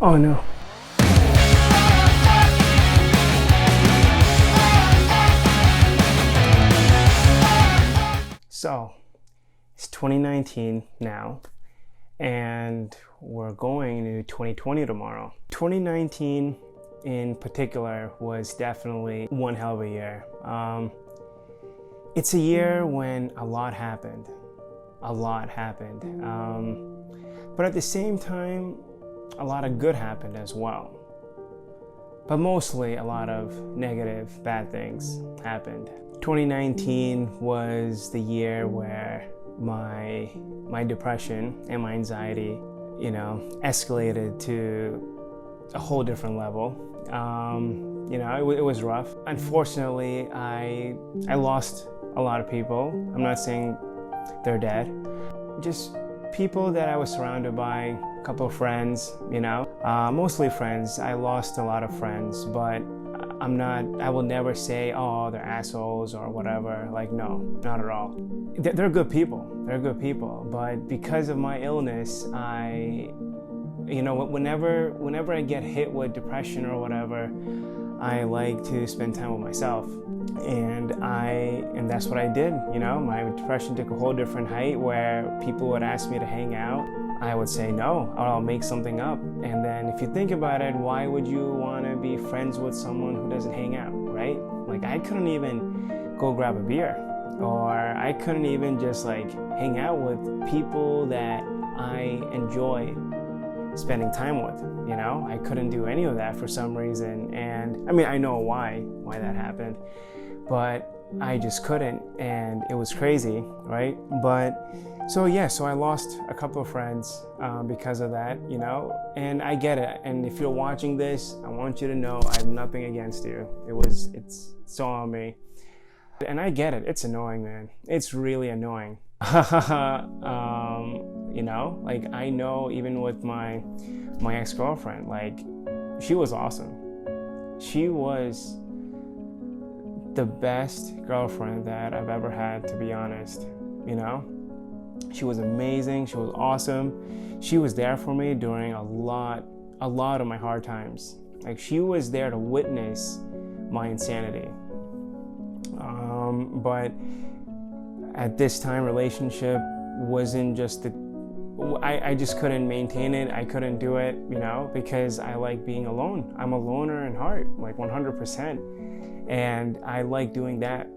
Oh no. So, it's 2019 now, and we're going to 2020 tomorrow. 2019 in particular was definitely one hell of a year. It's a year when a lot happened. A lot happened. But at the same time, a lot of good happened as well. But mostly a lot of negative, bad things happened. 2019 was the year where my depression and my anxiety, escalated to a whole different level. It was rough. Unfortunately, I lost a lot of people. I'm not saying they're dead. Just people that I was surrounded by, a couple of friends, mostly friends. I lost a lot of friends, but I will never say, oh, they're assholes or whatever. Like, no, not at all. They're good people. They're good people. But because of my illness, whenever I get hit with depression or whatever, I like to spend time with myself. And that's what I did. My depression took a whole different height where people would ask me to hang out. I would say no, or I'll make something up. And then if you think about it, why would you want to be friends with someone who doesn't hang out, right? Like, I couldn't even go grab a beer, or I couldn't even just hang out with people that I enjoy spending time with. I couldn't do any of that for some reason. And I know why that happened, but I just couldn't, and it was crazy, right? So I lost a couple of friends because of that, and I get it. And if you're watching this, I want you to know I have nothing against you. It's so on me. And I get it. It's annoying, man. It's really annoying. I know even with my ex-girlfriend, she was awesome. She was the best girlfriend that I've ever had, to be honest. She was amazing. She was awesome. She was there for me during a lot of my hard times. She was there to witness my insanity. But at this time, relationship wasn't just I just couldn't maintain it. I couldn't do it, because I like being alone. I'm a loner in heart, 100%. And I like doing that,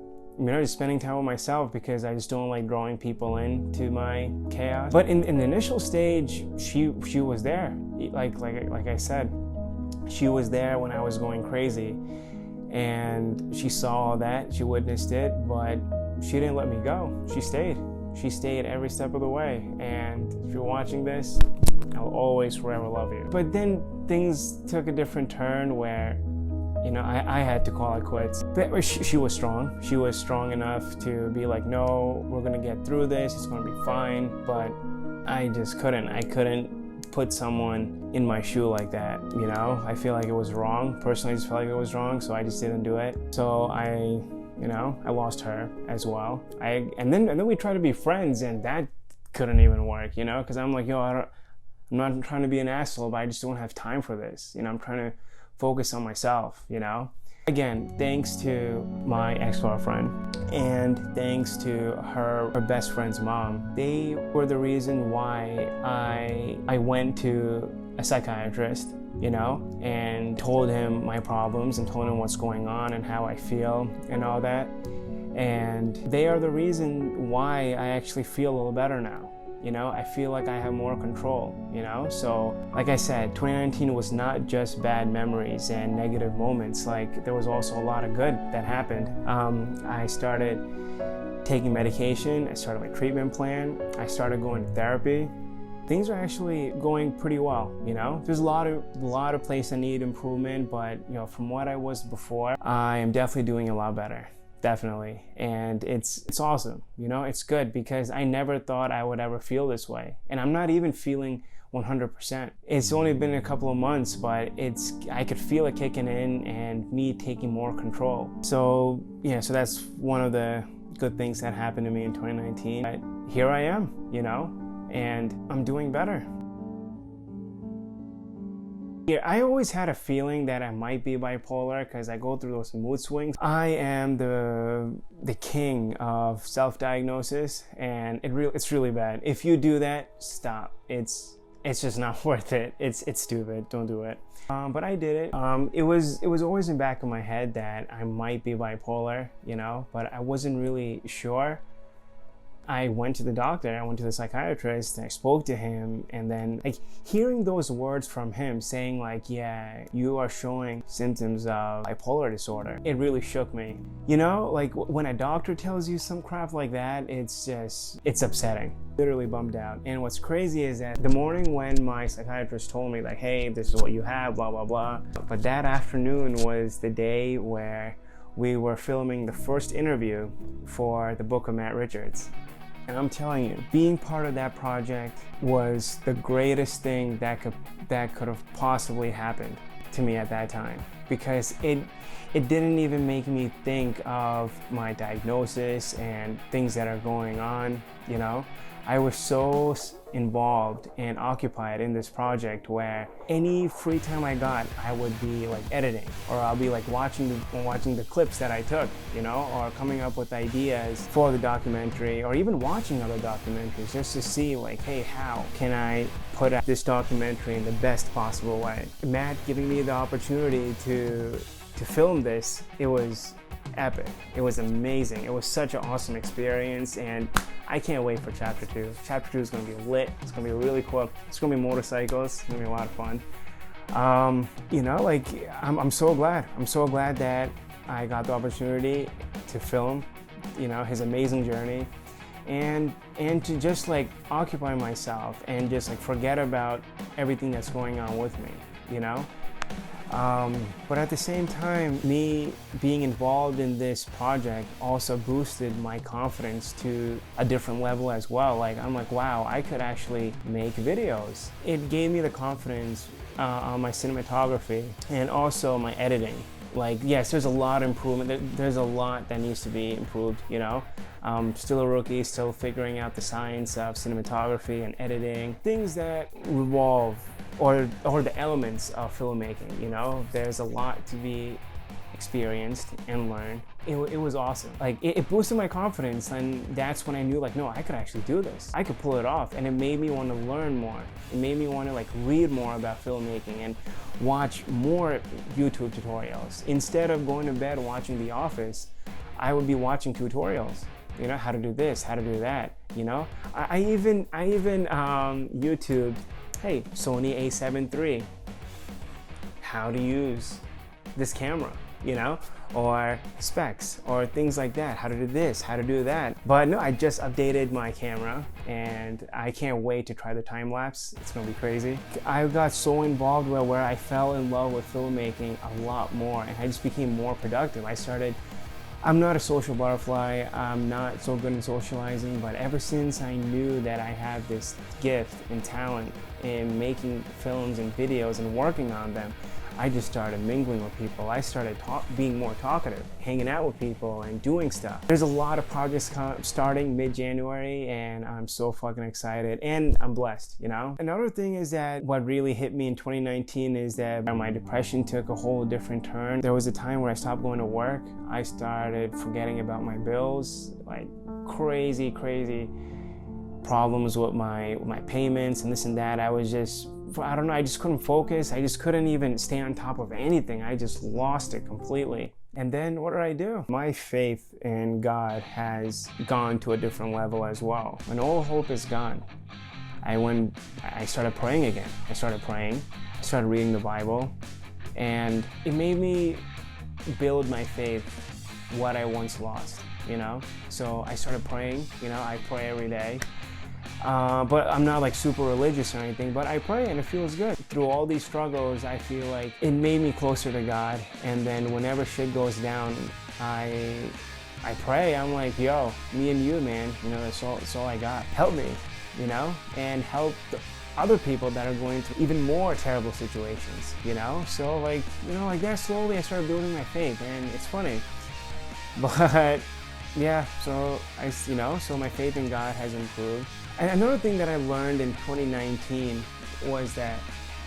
just spending time with myself, because I just don't like drawing people into my chaos. But in the initial stage, she was there. Like I said, she was there when I was going crazy. And she saw all that, she witnessed it, but she didn't let me go. She stayed. She stayed every step of the way. And if you're watching this, I'll always forever love you. But then things took a different turn where, I had to call it quits. But she was strong. She was strong enough to be like, no, we're gonna get through this, it's gonna be fine. But I just couldn't. I couldn't put someone in my shoe like that, I feel like it was wrong. Personally, I just felt like it was wrong, so I just didn't do it. So I lost her as well. And then we tried to be friends, and that couldn't even work, because I'm like, I'm not trying to be an asshole, but I just don't have time for this. I'm trying to focus on myself, Again, thanks to my ex-girlfriend and thanks to her best friend's mom. They were the reason why I went to a psychiatrist, and told him my problems and told him what's going on and how I feel and all that. And they are the reason why I actually feel a little better now. I feel like I have more control, So, like I said, 2019 was not just bad memories and negative moments. There was also a lot of good that happened. I started taking medication. I started my treatment plan. I started going to therapy. Things are actually going pretty well, There's a lot of places that need improvement, but, from what I was before, I am definitely doing a lot better. Definitely. And it's awesome. It's good, because I never thought I would ever feel this way. And I'm not even feeling 100%. It's only been a couple of months, but I could feel it kicking in and me taking more control. So that's one of the good things that happened to me in 2019. But here I am, and I'm doing better. Yeah, I always had a feeling that I might be bipolar because I go through those mood swings. I am the king of self-diagnosis, and it's really bad. If you do that, stop. It's just not worth it. It's stupid. Don't do it. But I did it. It was always in the back of my head that I might be bipolar, you know, but I wasn't really sure. I went to the doctor, I went to the psychiatrist, and I spoke to him, and then like hearing those words from him saying like, yeah, you are showing symptoms of bipolar disorder, it really shook me. You know, like when a doctor tells you some crap like that, it's upsetting. Literally bummed out. And what's crazy is that the morning when my psychiatrist told me like, hey, this is what you have, blah, blah, blah. But that afternoon was the day where we were filming the first interview for the book of Matt Richards. And I'm telling you, being part of that project was the greatest thing that could have possibly happened to me at that time, because it didn't even make me think of my diagnosis and things that are going on, you know. I was so involved and occupied in this project where any free time I got, I would be like editing, or I'll be like watching the clips that I took, you know, or coming up with ideas for the documentary, or even watching other documentaries just to see like, hey, how can I put out this documentary in the best possible way? Matt giving me the opportunity to film this, it was epic. It was amazing. It was such an awesome experience, and I can't wait for chapter 2. Chapter 2 is going to be lit. It's going to be really cool. It's going to be motorcycles. It's going to be a lot of fun. You know, like I'm so glad. I'm so glad that I got the opportunity to film, you know, his amazing journey, and to just like occupy myself and just like forget about everything that's going on with me, you know. But at the same time, me being involved in this project also boosted my confidence to a different level as well. Like, I'm like, wow, I could actually make videos. It gave me the confidence on my cinematography and also my editing. Like, yes, there's a lot of improvement. There's a lot that needs to be improved, you know. Still a rookie, still figuring out the science of cinematography and editing. Things that revolve or the elements of filmmaking, you know. There's a lot to be experienced and learned. It was awesome. Like, it boosted my confidence, and that's when I knew like, no, I could actually do this. I could pull it off, and it made me want to learn more. It made me want to like read more about filmmaking and watch more YouTube tutorials. Instead of going to bed watching The Office, I would be watching tutorials. You know, how to do this, how to do that, you know. I even YouTubed, hey, Sony a7 III, how to use this camera, you know, or specs or things like that, how to do this, how to do that. But no, I just updated my camera, and I can't wait to try the time lapse. It's gonna be crazy. I got so involved where I fell in love with filmmaking a lot more, and I just became more productive. I'm not a social butterfly, I'm not so good in socializing, but ever since I knew that I had this gift and talent in making films and videos and working on them, I just started mingling with people. I started being more talkative, hanging out with people and doing stuff. There's a lot of projects starting mid-January, and I'm so fucking excited, and I'm blessed, you know? Another thing is that what really hit me in 2019 is that my depression took a whole different turn. There was a time where I stopped going to work. I started forgetting about my bills, like crazy problems with my payments and this and that. I don't know, I just couldn't focus. I just couldn't even stay on top of anything. I just lost it completely. And then what did I do? My faith in God has gone to a different level as well. When all hope is gone, I started praying again. I started reading the Bible, and it made me build my faith, what I once lost, you know? So I started praying, you know, I pray every day. But I'm not like super religious or anything, but I pray and it feels good. Through all these struggles, I feel like it made me closer to God. And then whenever shit goes down, I pray. I'm like, yo, me and you, man, you know, that's all I got. Help me, you know, and help the other people that are going through even more terrible situations, you know? So like, you know, like that slowly I started building my faith, and it's funny. But yeah, so so my faith in God has improved. And another thing that I learned in 2019 was that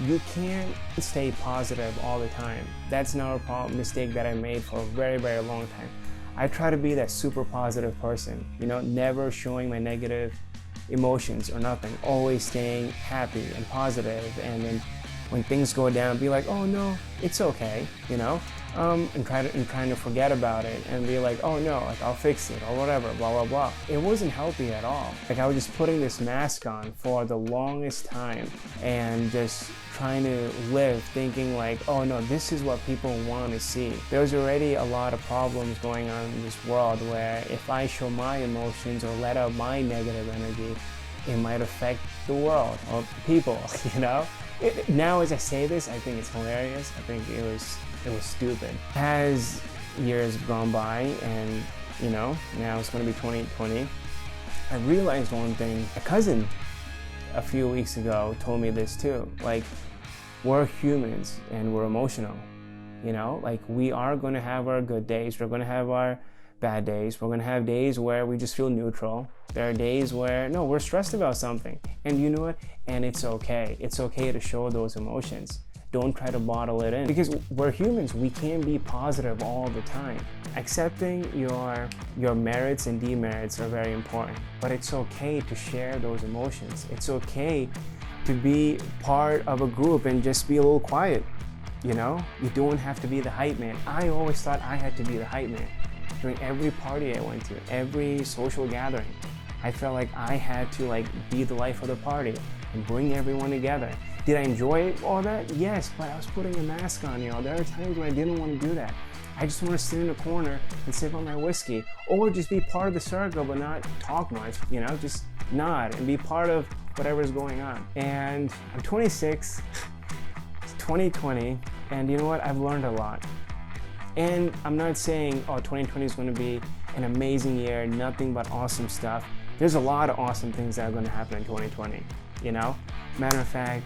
You can't stay positive all the time. That's another mistake that I made for a very, very long time. I try to be that super positive person, you know, never showing my negative emotions or nothing, always staying happy and positive, and then when things go down, be like, oh no, it's okay, you know, and trying to forget about it and be like, oh no, like I'll fix it or whatever, blah blah blah. It wasn't healthy at all. Like I was just putting this mask on for the longest time and just trying to live thinking like, oh no, this is what people want to see. There's already a lot of problems going on in this world where if I show my emotions or let out my negative energy, it might affect the world or people, you know? Now as I say this, I think it's hilarious. I think it was stupid. As years gone by and, you know, now it's going to be 2020, I realized one thing. A cousin a few weeks ago told me this too. Like, we're humans and we're emotional, you know? Like, we are going to have our good days. We're going to have our bad days. We're going to have days where we just feel neutral. There are days where, no, we're stressed about something. And you know what? And it's okay. It's okay to show those emotions. Don't try to bottle it in. Because we're humans. We can't be positive all the time. Accepting your merits and demerits are very important. But it's okay to share those emotions. It's okay to be part of a group and just be a little quiet. You know? You don't have to be the hype man. I always thought I had to be the hype man. During every party I went to, every social gathering, I felt like I had to like be the life of the party and bring everyone together. Did I enjoy all that? Yes, but I was putting a mask on, you know. There are times when I didn't want to do that. I just want to sit in a corner and sip on my whiskey, or just be part of the circle but not talk much, you know, just nod and be part of whatever's going on. And I'm 26, it's 2020, and you know what? I've learned a lot. And I'm not saying, oh, 2020 is going to be an amazing year, nothing but awesome stuff. There's a lot of awesome things that are going to happen in 2020, you know? Matter of fact,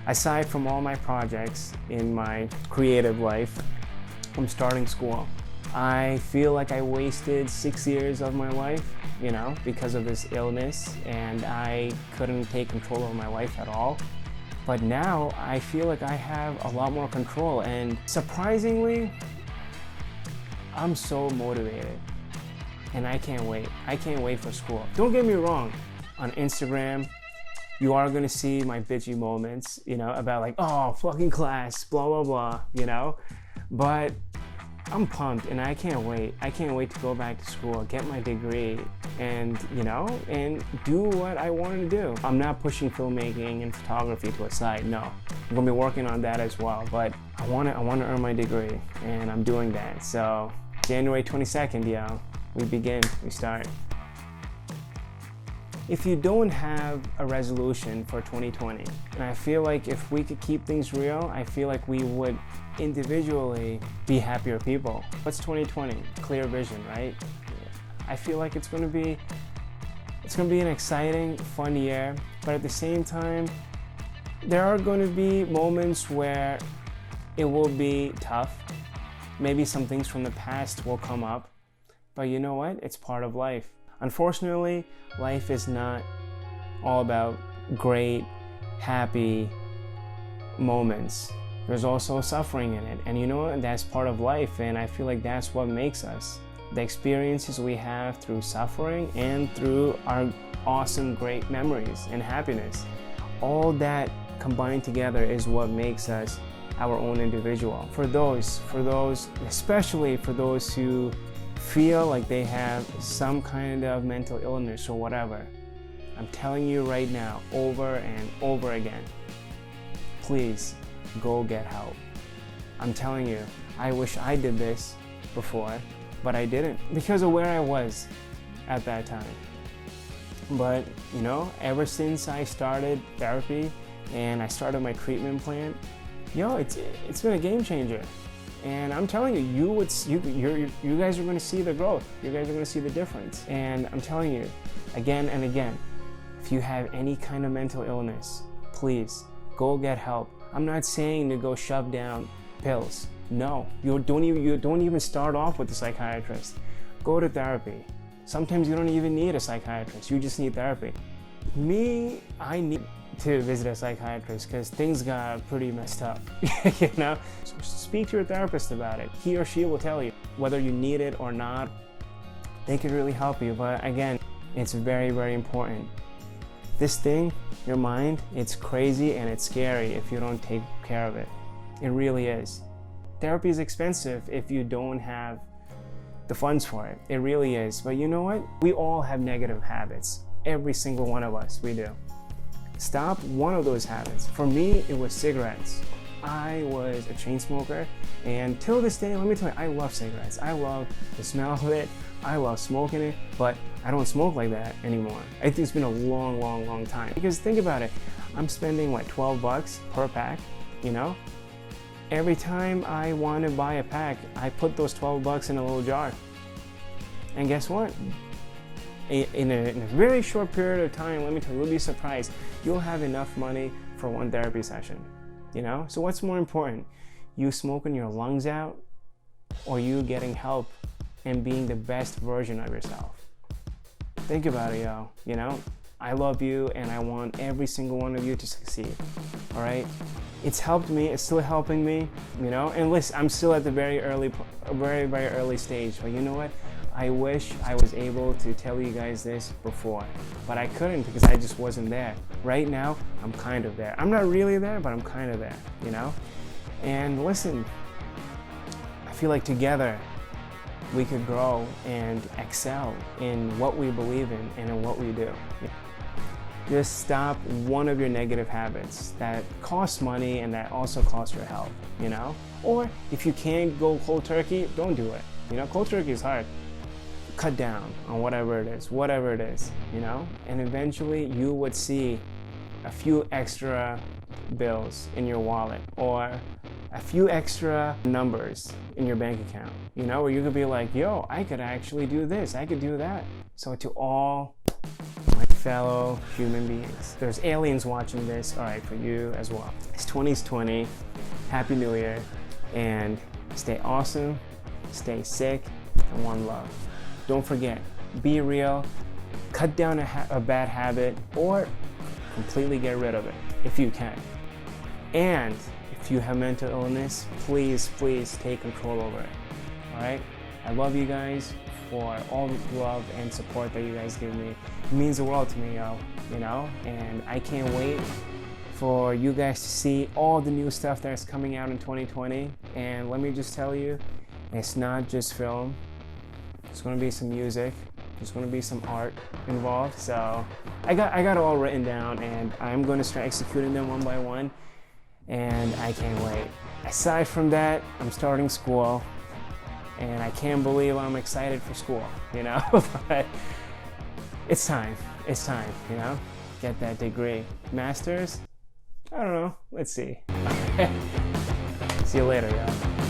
aside from all my projects in my creative life, I'm starting school. I feel like I wasted 6 years of my life, you know, because of this illness, and I couldn't take control of my life at all. But now I feel like I have a lot more control, and surprisingly, I'm so motivated, and I can't wait. I can't wait for school. Don't get me wrong, on Instagram, you are gonna see my bitchy moments, you know, about like, oh, fucking class, blah, blah, blah, you know? But I'm pumped and I can't wait. I can't wait to go back to school, get my degree, and, you know, and do what I wanted to do. I'm not pushing filmmaking and photography to a side, no. I'm gonna be working on that as well, but I wanna earn my degree, and I'm doing that. So January 22nd, yeah, we start. If you don't have a resolution for 2020, and I feel like if we could keep things real, I feel like we would individually be happier people. What's 2020? Clear vision, right? I feel like it's gonna be an exciting, fun year, but at the same time, there are gonna be moments where it will be tough. Maybe some things from the past will come up, but you know what? It's part of life. Unfortunately, life is not all about great, happy moments. There's also suffering in it, and you know what? That's part of life, and I feel like that's what makes us. The experiences we have through suffering and through our awesome, great memories and happiness. All that combined together is what makes us our own individual. For those, especially for those who feel like they have some kind of mental illness or whatever, I'm telling you right now, over and over again, please go get help. I'm telling you, I wish I did this before, but I didn't because of where I was at that time. But you know, ever since I started therapy and I started my treatment plan, it's been a game changer. And I'm telling you, you guys are going to see the growth. You guys are going to see the difference. And I'm telling you, again and again, if you have any kind of mental illness, please go get help. I'm not saying to go shove down pills. No, you don't even start off with a psychiatrist. Go to therapy. Sometimes you don't even need a psychiatrist. You just need therapy. I need to visit a psychiatrist because things got pretty messed up, you know? So speak to your therapist about it. He or she will tell you whether you need it or not. They could really help you, but again, it's very, very important. This thing, your mind, it's crazy and it's scary if you don't take care of it. It really is. Therapy is expensive if you don't have the funds for it. It really is. But you know what? We all have negative habits. Every single one of us, we do. Stop one of those habits. For me, it was cigarettes. I was a chain smoker, and till this day, let me tell you, I love cigarettes. I love the smell of it. I love smoking it, but I don't smoke like that anymore. I think it's been a long, long, long time. Because think about it, I'm spending what, 12 bucks per pack, you know? Every time I want to buy a pack, I put those 12 bucks in a little jar. And guess what? In a very short period of time, let me tell you, you'll be surprised. You'll have enough money for one therapy session, you know? So what's more important? You smoking your lungs out, or you getting help and being the best version of yourself? Think about it, yo, you know? I love you and I want every single one of you to succeed, all right? It's helped me, it's still helping me, you know? And listen, I'm still at the very early stage, but you know what? I wish I was able to tell you guys this before, but I couldn't because I just wasn't there. Right now, I'm kind of there. I'm not really there, but I'm kind of there, you know? And listen, I feel like together we could grow and excel in what we believe in and in what we do. Just stop one of your negative habits that cost money and that also cost your health, you know? Or if you can't go cold turkey, don't do it. You know, cold turkey is hard. Cut down on whatever it is, you know? And eventually you would see a few extra bills in your wallet or a few extra numbers in your bank account, you know, where you could be like, yo, I could actually do this, I could do that. So to all my fellow human beings, there's aliens watching this, all right, for you as well. It's 2020, Happy New Year, and stay awesome, stay sick, and one love. Don't forget, be real, cut down a bad habit, or completely get rid of it if you can. And if you have mental illness, please, please take control over it, all right? I love you guys for all the love and support that you guys give me. It means the world to me, yo, you know? And I can't wait for you guys to see all the new stuff that's coming out in 2020. And let me just tell you, it's not just film. There's gonna be some music. There's gonna be some art involved. So I got it all written down, and I'm gonna start executing them one by one. And I can't wait. Aside from that, I'm starting school, and I can't believe I'm excited for school, you know? But it's time, you know? Get that degree. Masters? I don't know, let's see. See you later, y'all.